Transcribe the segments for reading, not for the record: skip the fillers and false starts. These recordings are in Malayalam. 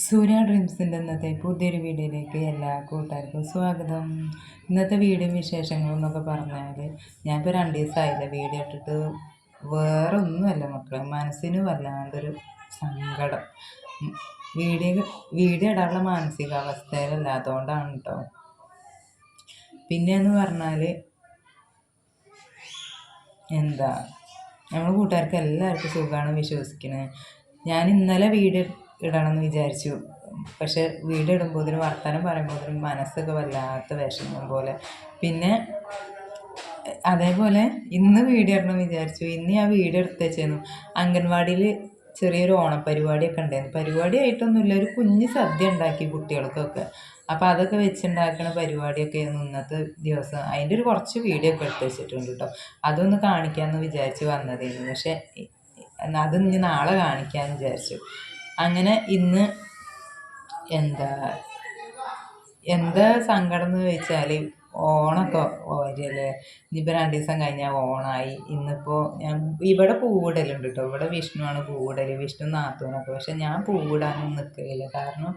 സൂര്യ ഡ്രീംസിൻ്റെ ഇന്നത്തെ പുതിയൊരു വീഡിയോയിലേക്ക് എല്ലാ കൂട്ടുകാർക്കും സ്വാഗതം. ഇന്നത്തെ വീഡിയോ വിശേഷങ്ങൾ എന്നൊക്കെ പറഞ്ഞാൽ ഞാനിപ്പോൾ 2 ദിവസമായില്ല വീഡിയോ ഇട്ടിട്ട്. വേറെ ഒന്നുമല്ല മക്കളെ, മനസ്സിന് വല്ലാണ്ടൊരു സങ്കടം. വീഡിയോ ഇടാനുള്ള മാനസികാവസ്ഥയിലല്ലാത്തതുകൊണ്ടാണ് കേട്ടോ. പിന്നെയെന്ന് പറഞ്ഞാൽ എന്താ, നമ്മൾ കൂട്ടുകാർക്ക് എല്ലാവർക്കും സുഖമാണ് വിശ്വസിക്കുന്നത്. ഞാൻ ഇന്നലെ വീഡിയോ ഇടണമെന്ന് വിചാരിച്ചു, പക്ഷെ വീഡിയോ ഇടുമ്പോൾ വർത്തമാനം പറയുമ്പോൾ മനസ്സൊക്കെ വല്ലാത്ത വിഷമം പോലെ. പിന്നെ അതേപോലെ ഇന്ന് വീഡിയോ ഇടണമെന്ന് വിചാരിച്ചു. ഇന്ന് ഞാൻ വീഡിയോ എടുത്ത് വെച്ചിരുന്നു. അംഗൻവാടിയിൽ ചെറിയൊരു ഓണപ്പരിപാടിയൊക്കെ ഉണ്ടായിരുന്നു. പരിപാടിയായിട്ടൊന്നുമില്ല, ഒരു കുഞ്ഞ് സദ്യ ഉണ്ടാക്കി കുട്ടികൾക്കൊക്കെ. അപ്പോൾ അതൊക്കെ വെച്ചുണ്ടാക്കുന്ന പരിപാടിയൊക്കെ ഇന്നത്തെ ദിവസം. അതിൻ്റെ ഒരു കുറച്ച് വീഡിയോ ഒക്കെ എടുത്ത് വെച്ചിട്ടുണ്ട് കേട്ടോ. അതൊന്ന് കാണിക്കാമെന്ന് വിചാരിച്ച് വന്നതായിരുന്നു, പക്ഷേ അത് ഇനി നാളെ കാണിക്കാമെന്ന് വിചാരിച്ചു. അങ്ങനെ ഇന്ന് എന്താ സങ്കടം എന്ന് ചോദിച്ചാൽ, ഓണമൊക്കെ വരികയല്ലേ. ഇനിയിപ്പോൾ 2 ദിവസം കഴിഞ്ഞാൽ ഓണമായി. ഇന്നിപ്പോൾ ഞാൻ ഇവിടെ പൂവിടലുണ്ട് കേട്ടോ. ഇവിടെ വിഷ്ണുവാണ് പൂവിടൽ, വിഷ്ണു നാത്തൂനൊക്കെ. പക്ഷെ ഞാൻ പൂവിടാനൊന്നും നിൽക്കില്ല, കാരണം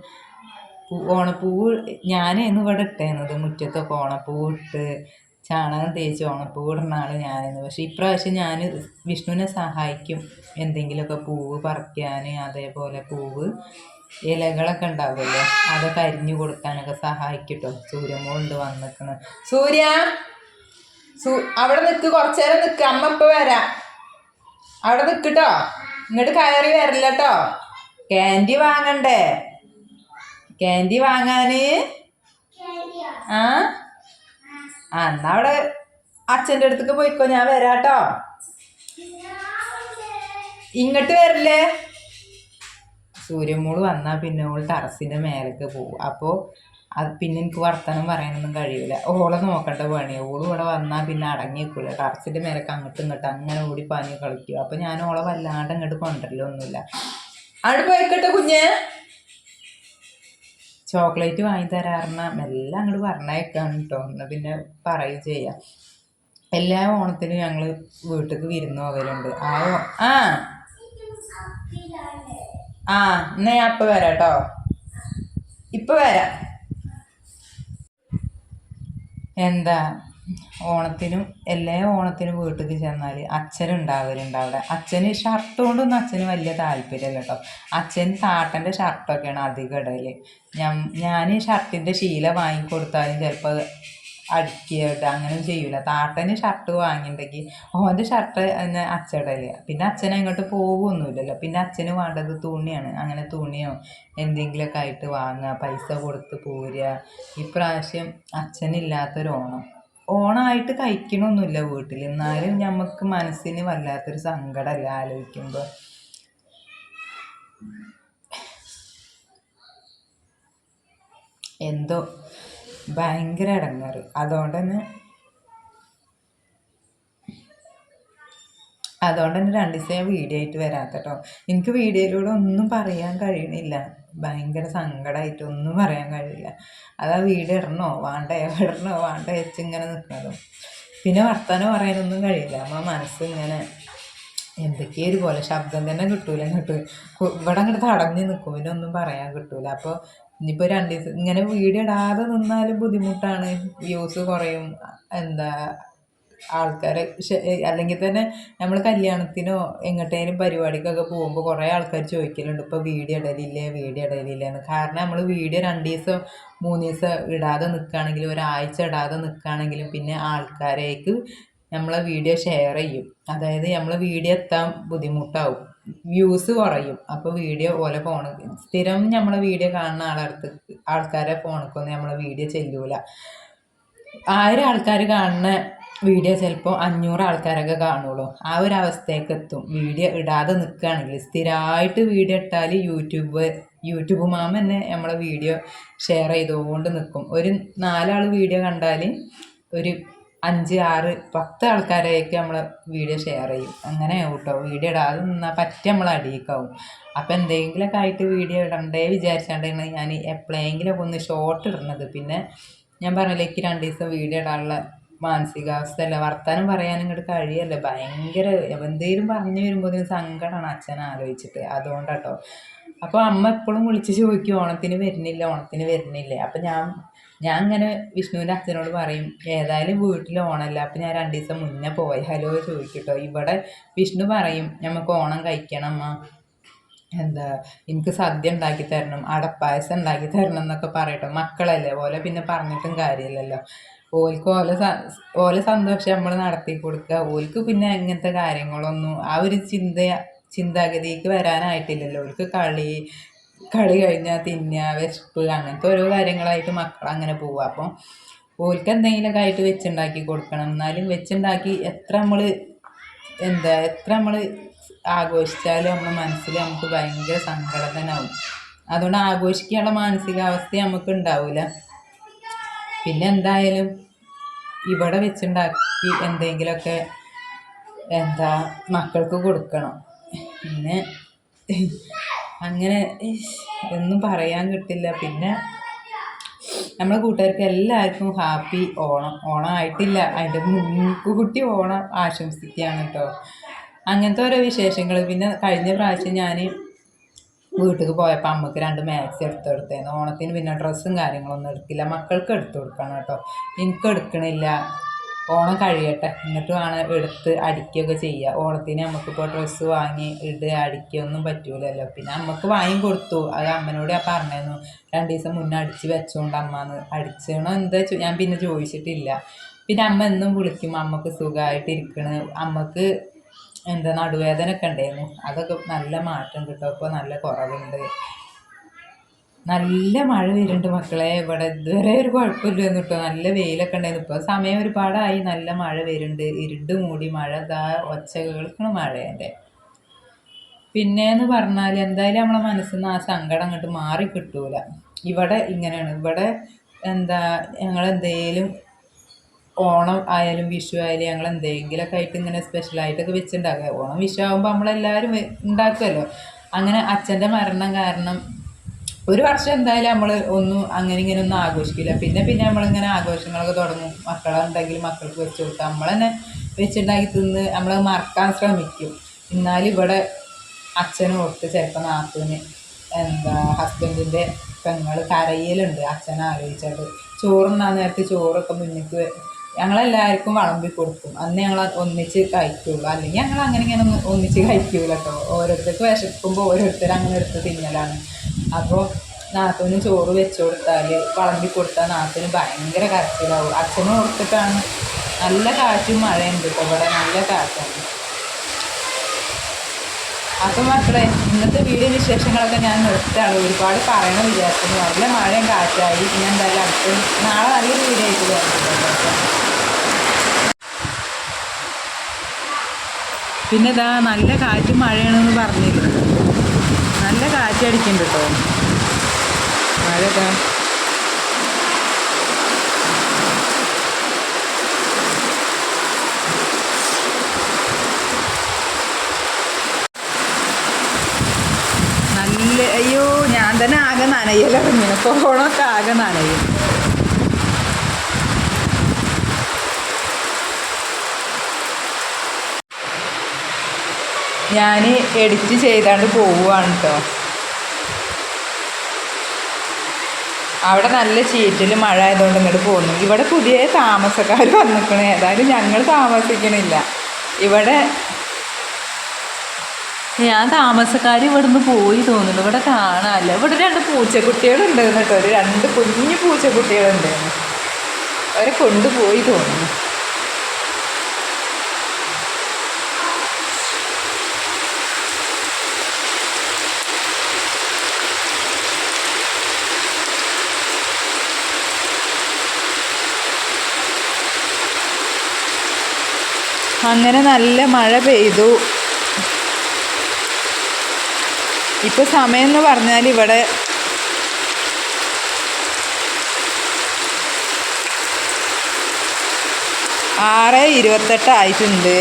ഓണപ്പൂവ് ഞാനായിരുന്നു ഇവിടെ ഇട്ടേന്നത്. മുറ്റത്തൊക്കെ ഓണപ്പൂവ് ഇട്ട് ചാണകം തേച്ച് ഓണപ്പൂവ് ഇടുന്ന ആൾ ഞാനായിരുന്നു. പക്ഷേ ഇപ്രാവശ്യം ഞാൻ വിഷ്ണുവിനെ സഹായിക്കും, എന്തെങ്കിലുമൊക്കെ പൂവ് പറിക്കാൻ, അതേപോലെ പൂവ് ഇലകളൊക്കെ ഉണ്ടാവുമല്ലോ അതൊക്കെ അരിഞ്ഞു കൊടുക്കാനൊക്കെ സഹായിക്കട്ടോ. സൂര്യമോളുണ്ട് വന്നിക്കണ്. അവിടെ നിൽക്ക്, കുറച്ചു നേരം നിൽക്ക്, അമ്മ ഇപ്പം വരാം. അവിടെ നിൽക്കട്ടോ, ഇങ്ങോട്ട് കയറി വരില്ല കേട്ടോ. ക്യാൻഡി വാങ്ങണ്ടേ? ക്യാൻഡി വാങ്ങാന് എന്നാ അവിടെ അച്ഛൻ്റെ അടുത്തേക്ക് പോയിക്കോ, ഞാൻ വരാട്ടോ. ഇങ്ങോട്ട് വരില്ലേ? സൂര്യമോള് വന്നാൽ പിന്നെ ഓൾ ടെറസിൻ്റെ മേലേക്ക് പോകും. അപ്പോൾ അത് പിന്നെ എനിക്ക് വർത്തമാനം പറയാനൊന്നും കഴിയില്ല. ഓളെ നോക്കേണ്ട പണി. ഓള് ഇവിടെ വന്നാൽ പിന്നെ അടങ്ങി നിൽക്കില്ല. ടെറസിൻ്റെ മേലേക്ക് അങ്ങോട്ടും ഇങ്ങോട്ടും അങ്ങനെ ഓടി പാഞ്ഞ് കളിക്കും. അപ്പോൾ ഞാൻ ഓളെ വല്ലാണ്ട് ഇങ്ങോട്ട് കൊണ്ടുവരലൊന്നുമില്ല. അവിടെ പോയിക്കട്ടെ കുഞ്ഞ്. ചോക്ലേറ്റ് വാങ്ങി തരാറുന്ന എല്ലാം അങ്ങോട്ട് പറഞ്ഞേക്കാണ് കേട്ടോ. എന്നാൽ പിന്നെ പറയുകയും ചെയ്യാം. എല്ലാ ഓണത്തിനും ഞങ്ങൾ വീട്ടിലേക്ക് വിരുന്ന് പോകലുണ്ട്. എന്നാ ഞാൻ അപ്പം വരാം കേട്ടോ. ഇപ്പം വരാം. എല്ലാ ഓണത്തിനും വീട്ടിലേക്ക് ചെന്നാൽ അച്ഛനുണ്ടാവലുണ്ട് അവിടെ. അച്ഛന് ഷർട്ട് കൊണ്ടൊന്നും അച്ഛന് വലിയ താല്പര്യമല്ല കേട്ടോ. അച്ഛൻ താട്ടൻ്റെ ഷർട്ടൊക്കെയാണ് അധികം ഇടൽ. ഞാൻ ഷർട്ടിൻ്റെ ശീല വാങ്ങിക്കൊടുത്താലും ചിലപ്പോൾ അടുക്കിയിട്ട് അങ്ങനെ ചെയ്യൂല. താട്ടന് ഷർട്ട് വാങ്ങിയിട്ടുണ്ടെങ്കിൽ ഓൻ്റെ ഷർട്ട് തന്നെ അച്ഛടല്. പിന്നെ അച്ഛനെ അങ്ങോട്ട് പോകുമൊന്നുമില്ലല്ലോ. പിന്നെ അച്ഛന് വേണ്ടത് തുണിയാണ്. അങ്ങനെ തുണിയോ എന്തെങ്കിലുമൊക്കെ ആയിട്ട് വാങ്ങുക, പൈസ കൊടുത്ത് പോരുക. ഇപ്രാവശ്യം അച്ഛനില്ലാത്തൊരു ഓണമായിട്ട് കഴിക്കണമൊന്നുമില്ല വീട്ടിൽ. എന്നാലും നമുക്ക് മനസ്സിന് വല്ലാത്തൊരു സങ്കടമല്ല ആലോചിക്കുമ്പോൾ. എന്തോ ഭയങ്കര ഇടങ്ങാറ്. അതുകൊണ്ട് തന്നെ 2 ദിവസം വീഡിയോ ആയിട്ട് വരാത്ത കേട്ടോ. എനിക്ക് വീഡിയോയിലൂടെ ഒന്നും പറയാൻ കഴിയണില്ല. ഭയങ്കര സങ്കടമായിട്ട് ഒന്നും പറയാൻ കഴിയില്ല. അതാ വീഡിയോ ഇടണോ വേണ്ട വെച്ച് ഇങ്ങനെ നിൽക്കണം. പിന്നെ വർത്തമാനം പറയാനൊന്നും കഴിയില്ല. നമ്മളെ മനസ്സിങ്ങനെ എന്തൊക്കെയോ ഒരു പോലെ, ശബ്ദം തന്നെ കിട്ടൂല. ഇങ്ങോട്ട് ഇവിടെ അങ്ങോട്ട് തടഞ്ഞ് നിൽക്കും, പിന്നെ ഒന്നും പറയാൻ കിട്ടൂല. അപ്പോൾ ഇനിയിപ്പോൾ 2 ദിവസം ഇങ്ങനെ വീഡിയോ ഇടാതെ നിന്നാലും ബുദ്ധിമുട്ടാണ്. വ്യൂസ് കുറയും. ആൾക്കാരെ അല്ലെങ്കിൽ തന്നെ നമ്മൾ കല്യാണത്തിനോ എങ്ങോട്ടേലും പരിപാടിക്കൊക്കെ പോകുമ്പോൾ കുറേ ആൾക്കാർ ചോദിക്കലുണ്ട്, ഇപ്പോൾ വീഡിയോ ഇടലില്ലേന്ന്. കാരണം നമ്മൾ വീഡിയോ 2 ദിവസം 3 ദിവസം ഇടാതെ നിൽക്കുകയാണെങ്കിലും ഒരാഴ്ച ഇടാതെ നിൽക്കുകയാണെങ്കിലും പിന്നെ ആൾക്കാരേക്ക് നമ്മളെ വീഡിയോ ഷെയർ ചെയ്യും. അതായത് നമ്മൾ വീഡിയോ എത്താൻ ബുദ്ധിമുട്ടാവും, വ്യൂസ് കുറയും. അപ്പോൾ വീഡിയോ ഓലെ സ്ഥിരം നമ്മളെ വീഡിയോ കാണുന്ന ആൾക്കാരെ ഫോണിക്കൊന്നും നമ്മളെ വീഡിയോ ചെല്ലൂല. 1000 ആൾക്കാർ കാണുന്ന വീഡിയോ ചിലപ്പോൾ 500 ആൾക്കാരൊക്കെ കാണുള്ളൂ. ആ ഒരു അവസ്ഥയൊക്കെ എത്തും വീഡിയോ ഇടാതെ നിൽക്കുകയാണെങ്കിൽ. സ്ഥിരമായിട്ട് വീഡിയോ ഇട്ടാൽ യൂട്യൂബ് മാമ തന്നെ നമ്മളെ വീഡിയോ ഷെയർ ചെയ്തുകൊണ്ട് നിൽക്കും. ഒരു 4 ആൾ വീഡിയോ കണ്ടാൽ ഒരു 5, 6, 10 ആൾക്കാരെയൊക്കെ നമ്മളെ വീഡിയോ ഷെയർ ചെയ്യും. അങ്ങനെ കേട്ടോ. വീഡിയോ ഇടാതെ നിന്നാൽ നമ്മൾ അടിയിക്കാവും. അപ്പോൾ എന്തെങ്കിലുമൊക്കെ ആയിട്ട് വീഡിയോ ഇടണ്ടേ വിചാരിച്ചാണ്ടാണ് ഞാൻ എപ്പോഴെങ്കിലുമൊക്കെ ഒന്ന് ഷോർട്ട് ഇടുന്നത്. പിന്നെ ഞാൻ പറഞ്ഞില്ലേ, 2 ദിവസം വീഡിയോ ഇടാനുള്ള മാനസികാവസ്ഥയല്ല, വർത്താനം പറയാനും ഇങ്ങോട്ട് കഴിയല്ല. ഭയങ്കര എന്തെങ്കിലും പറഞ്ഞു വരുമ്പോൾ സങ്കടമാണ് അച്ഛനെ ആലോചിച്ചിട്ട്. അതുകൊണ്ടാട്ടോ. അപ്പോൾ അമ്മ എപ്പോഴും വിളിച്ച് ചോദിക്കും ഓണത്തിന് വരുന്നില്ല, ഓണത്തിന് വരുന്നില്ലേ. അപ്പം ഞാൻ ഇങ്ങനെ വിഷ്ണുവിൻ്റെ അച്ഛനോട് പറയും, ഏതായാലും വീട്ടിൽ ഓണമല്ല, അപ്പം ഞാൻ 2 ദിവസം മുന്നേ പോയാലോ ചോദിക്കട്ടോ. ഇവിടെ വിഷ്ണു പറയും, നമുക്ക് ഓണം കഴിക്കണം അമ്മ, എന്താ എനിക്ക് സദ്യ ഉണ്ടാക്കി തരണം, അടപ്പായസം ഉണ്ടാക്കി തരണം എന്നൊക്കെ പറയട്ടോ. മക്കളല്ലേ, ഓലെ പിന്നെ പറഞ്ഞിട്ടും കാര്യമില്ലല്ലോ. ഓൽക്ക് ഓലെ സന്തോഷം നമ്മൾ നടത്തി കൊടുക്കുക. ഓൽക്ക് പിന്നെ ഇങ്ങനത്തെ കാര്യങ്ങളൊന്നും ആ ഒരു ചിന്താഗതിക്ക് വരാനായിട്ടില്ലല്ലോ. ഓൽക്ക് കളി കഴിഞ്ഞാൽ തിന്നുക, വിശപ്പ്, അങ്ങനത്തെ ഓരോ കാര്യങ്ങളായിട്ട് മക്കൾ അങ്ങനെ പോവുക. അപ്പം ഓൽക്ക് എന്തെങ്കിലുമൊക്കെ ആയിട്ട് വെച്ചുണ്ടാക്കി കൊടുക്കണം. എന്നാലും വെച്ചുണ്ടാക്കി എത്ര നമ്മൾ ആഘോഷിച്ചാലും നമ്മുടെ മനസ്സിൽ നമുക്ക് ഭയങ്കര സങ്കടം തന്നെ ആവും. അതുകൊണ്ട് ആഘോഷിക്കാനുള്ള മാനസികാവസ്ഥ നമുക്ക് ഉണ്ടാവില്ല. പിന്നെ എന്തായാലും ഇവിടെ വെച്ചുണ്ടാക്കി എന്തെങ്കിലുമൊക്കെ മക്കൾക്ക് കൊടുക്കണം. പിന്നെ അങ്ങനെ ഒന്നും പറയാൻ കിട്ടില്ല. പിന്നെ നമ്മളെ കൂട്ടുകാർക്ക് എല്ലാവർക്കും ഹാപ്പി ഓണം ആയിട്ടില്ല, അതിൻ്റെ മുൻകൂട്ടി ഓണം ആശംസിക്കുകയാണ് കേട്ടോ. അങ്ങനത്തെ ഓരോ വിശേഷങ്ങൾ. പിന്നെ കഴിഞ്ഞ പ്രാവശ്യം ഞാൻ വീട്ടിൽ പോയപ്പോൾ അമ്മക്ക് 2 മാക്സി എടുത്ത് കൊടുത്തായിരുന്നു ഓണത്തിന്. പിന്നെ ഡ്രസ്സും കാര്യങ്ങളൊന്നും എടുക്കില്ല, മക്കൾക്ക് എടുത്തു കൊടുക്കണം കേട്ടോ, എനിക്ക് എടുക്കണില്ല. ഓണം കഴിയട്ടെ എന്നിട്ട് വേണം എടുത്ത് അടിക്കുകയൊക്കെ ചെയ്യുക. ഓണത്തിന് നമുക്കിപ്പോൾ ഡ്രസ്സ് വാങ്ങി അടിക്കുകയൊന്നും പറ്റൂലല്ലോ. പിന്നെ അമ്മക്ക് വാങ്ങി കൊടുത്തു. അത് അമ്മനോട് ഞാൻ പറഞ്ഞിരുന്നു 2 ദിവസം മുന്നേ അടിച്ച് വെച്ചോണ്ട് അമ്മന്ന് അടിച്ചണോ എന്താ ഞാൻ പിന്നെ ചോദിച്ചിട്ടില്ല. പിന്നെ അമ്മ എന്നും വിളിക്കും, അമ്മക്ക് സുഖമായിട്ടിരിക്കണ്, അമ്മക്ക് നടുവേദന ഒക്കെ ഉണ്ടായിരുന്നു, അതൊക്കെ നല്ല മാറ്റം കിട്ടും, അപ്പോൾ നല്ല കുറവുണ്ട്. നല്ല മഴ വരുന്നുണ്ട് മക്കളെ. ഇവിടെ ഇതുവരെ ഒരു കുഴപ്പമില്ലായിരുന്നു കേട്ടോ, നല്ല വെയിലൊക്കെ ഉണ്ടായിരുന്നു. ഇപ്പോൾ സമയം ഒരുപാടായി, നല്ല മഴ വരുന്നുണ്ട്, ഇരുണ്ട് മൂടി മഴ, ഒച്ച കേൾക്കണ മഴേൻ്റെ. പിന്നെയെന്ന് പറഞ്ഞാൽ എന്തായാലും നമ്മളെ മനസ്സിൽ നിന്ന് ആ സങ്കടം അങ്ങോട്ട് മാറി കിട്ടൂല. ഇവിടെ ഇങ്ങനെയാണ്. ഇവിടെ ഞങ്ങളെന്തേലും ഓണം ആയാലും വിഷു ആയാലും ഞങ്ങൾ എന്തെങ്കിലുമൊക്കെ ആയിട്ട് ഇങ്ങനെ സ്പെഷ്യലായിട്ടൊക്കെ വെച്ചുണ്ടാക്കുക. ഓണം വിഷു ആകുമ്പോൾ നമ്മളെല്ലാവരും ഉണ്ടാക്കുമല്ലോ. അങ്ങനെ അച്ഛൻ്റെ മരണം കാരണം ഒരു വർഷം എന്തായാലും നമ്മൾ അങ്ങനെ ഇങ്ങനെ ഒന്നും ആഘോഷിക്കില്ല. പിന്നെ നമ്മളിങ്ങനെ ആഘോഷങ്ങളൊക്കെ തുടങ്ങും. മക്കളുണ്ടെങ്കിൽ മക്കൾക്ക് വെച്ച് കൊടുക്കുക, നമ്മൾ തന്നെ വെച്ചുണ്ടാക്കി തിന്ന് നമ്മൾ മറക്കാൻ ശ്രമിക്കും. എന്നാലും ഇവിടെ അച്ഛനും ഒട്ട് ചിലപ്പോൾ നാത്തൂന് ഹസ്ബൻഡിൻ്റെ പെങ്ങൾ കരയിലുണ്ട് അച്ഛനെ ആലോചിച്ചിട്ട്. ചോറുണ്ണാൻ നേരത്ത് ചോറൊക്കെ മുന്നിക്ക് ഞങ്ങളെല്ലാവർക്കും വിളമ്പി കൊടുക്കും. അന്ന് ഞങ്ങൾ ഒന്നിച്ച് കഴിക്കുള്ളൂ, അല്ലെങ്കിൽ ഞങ്ങൾ അങ്ങനെ ഇങ്ങനെ ഒന്നിച്ച് കഴിക്കൂല കേട്ടോ. ഓരോരുത്തർക്ക് വിശക്കുമ്പോൾ ഓരോരുത്തർ അങ്ങനെ എടുത്ത് തിന്നലാണ്. അപ്പോൾ നാത്തൂന് ചോറ് വെച്ച് കൊടുത്താൽ വിളമ്പി കൊടുത്താൽ നാത്തൂന് ഭയങ്കര കരച്ചിലാവും. അച്ഛനും ഓർത്തിട്ടാണ്. നല്ല കാറ്റും മഴയുണ്ട് കേട്ടോ, ഇവിടെ നല്ല കാറ്റാണ്. അപ്പം മക്കളെ, ഇന്നത്തെ വീഡിയോ വിശേഷങ്ങളൊക്കെ ഞാൻ നിർത്തുകയാണ്. ഒരുപാട് പറയണം വിചാരിക്കുന്നു, നല്ല മഴയും കാറ്റായി. ഇനി എന്തായാലും നാളെ നല്ലൊരു വീഡിയോ ആയിട്ട് വരുന്നുണ്ട്. പിന്നെ നല്ല കാറ്റും മഴയാണെന്ന് പറഞ്ഞില്ല, നല്ല കാറ്റടിക്കുന്നുണ്ട് കേട്ടോ. മഴ അയ്യോ, ഞാൻ തന്നെ ആകെ നനയലിറങ്ങിന്, ഫോണൊക്കെ ആകെ നനയും. ഞാൻ എഡിറ്റ് ചെയ്താണ്ട് പോവുകയാണ് കേട്ടോ. അവിടെ നല്ല ചീറ്റിൽ മഴ ആയതുകൊണ്ട് ഇങ്ങോട്ട് പോകുന്നു. ഇവിടെ പുതിയ താമസക്കാർ വന്നിരിക്കണേ, ഏതായാലും ഞങ്ങൾ താമസിക്കണില്ല ഇവിടെ. ഞാൻ താമസക്കാർ ഇവിടുന്ന് പോയി തോന്നുന്നു, ഇവിടെ കാണാമല്ല. ഇവിടെ 2 പൂച്ചക്കുട്ടികളുണ്ടായിരുന്നു കേട്ടോ, 2 കുഞ്ഞു പൂച്ചക്കുട്ടികളുണ്ടായിരുന്നു, അവരെ കൊണ്ടുപോയി തോന്നുന്നു. അങ്ങനെ നല്ല മഴ പെയ്തു. ഇപ്പോൾ സമയം എന്ന് പറഞ്ഞാൽ ഇവിടെ 6:28 ആയിട്ടുണ്ട്.